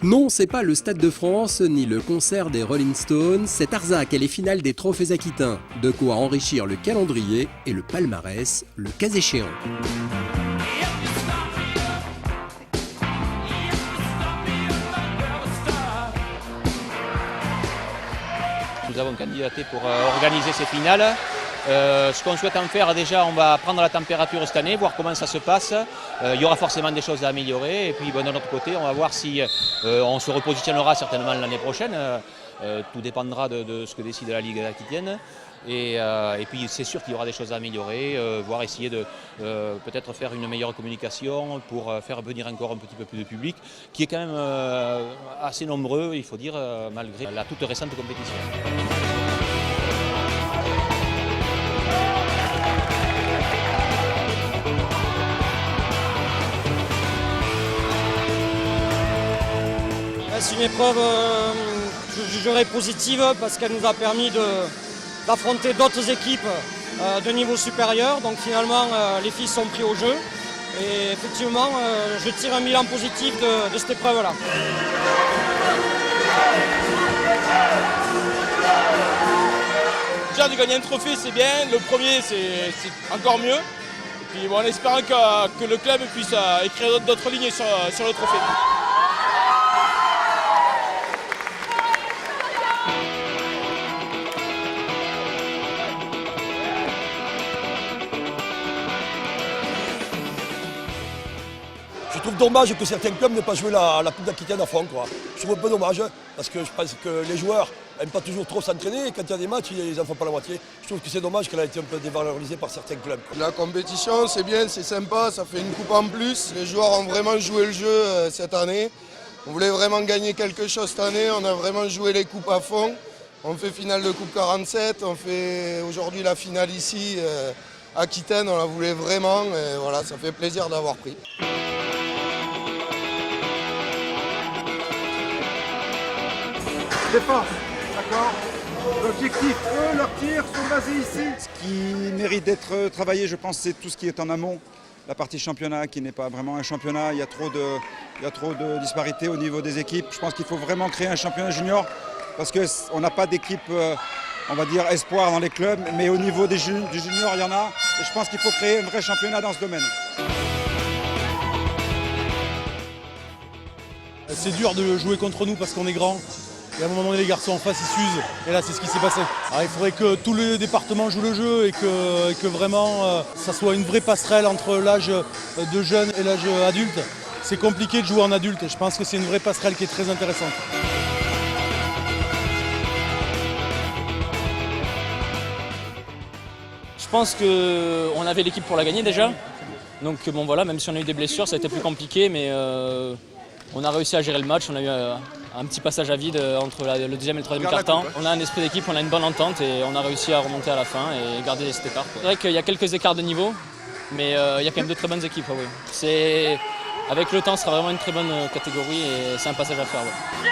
Non, c'est pas le Stade de France ni le concert des Rolling Stones, c'est Arzac et les finales des trophées aquitains. De quoi enrichir le calendrier et le palmarès, le cas échéant. Nous avons candidaté pour organiser ces finales. Ce qu'on souhaite en faire, déjà, on va prendre la température cette année, voir comment ça se passe. Il y aura forcément des choses à améliorer. Et puis, de notre côté, on va voir si on se repositionnera certainement l'année prochaine. Tout dépendra de ce que décide la Ligue aquitaine. Et puis, c'est sûr qu'il y aura des choses à améliorer, voire essayer de peut-être faire une meilleure communication pour faire venir encore un petit peu plus de public, qui est quand même assez nombreux, il faut dire, malgré la toute récente compétition. C'est une épreuve, je jugerais positive parce qu'elle nous a permis d'affronter d'autres équipes de niveau supérieur. Donc finalement, les filles sont prises au jeu. Et effectivement, je tire un bilan positif de cette épreuve-là. Déjà de gagner un trophée, c'est bien. Le premier, c'est encore mieux. Et puis bon, en espérant que le club puisse écrire d'autres lignes sur le trophée. Je trouve dommage que certains clubs n'aient pas joué la Coupe d'Aquitaine à fond, quoi. Je trouve un peu dommage, parce que je pense que les joueurs n'aiment pas toujours trop s'entraîner et quand il y a des matchs, ils n'en font pas la moitié. Je trouve que c'est dommage qu'elle a été un peu dévalorisée par certains clubs, quoi. La compétition, c'est bien, c'est sympa, ça fait une coupe en plus. Les joueurs ont vraiment joué le jeu cette année. On voulait vraiment gagner quelque chose cette année, on a vraiment joué les coupes à fond. On fait finale de Coupe 47, on fait aujourd'hui la finale ici, Aquitaine, on la voulait vraiment. Et voilà, ça fait plaisir d'avoir pris. Défense, d'accord. L'objectif, eux, leurs tirs sont basés ici. Ce qui mérite d'être travaillé, je pense, c'est tout ce qui est en amont. La partie championnat qui n'est pas vraiment un championnat, il y a trop de disparités au niveau des équipes. Je pense qu'il faut vraiment créer un championnat junior parce qu'on n'a pas d'équipe, on va dire, espoir dans les clubs, mais au niveau du junior, il y en a. Et je pense qu'il faut créer un vrai championnat dans ce domaine. C'est dur de jouer contre nous parce qu'on est grand. Et à un moment donné, les garçons en face, ils s'usent. Et là, c'est ce qui s'est passé. Alors, il faudrait que tous les départements jouent le jeu et que vraiment, ça soit une vraie passerelle entre l'âge de jeune et l'âge adulte. C'est compliqué de jouer en adulte. Je pense que c'est une vraie passerelle qui est très intéressante. Je pense qu'on avait l'équipe pour la gagner déjà. Donc bon voilà, même si on a eu des blessures, ça a été plus compliqué, mais on a réussi à gérer le match. On a eu un petit passage à vide entre le deuxième et le troisième quart-temps. On a un esprit d'équipe, on a une bonne entente et on a réussi à remonter à la fin et garder cet écart. C'est vrai qu'il y a quelques écarts de niveau, mais il y a quand même de très bonnes équipes. Oui. Avec le temps, ce sera vraiment une très bonne catégorie et c'est un passage à faire. Ouais.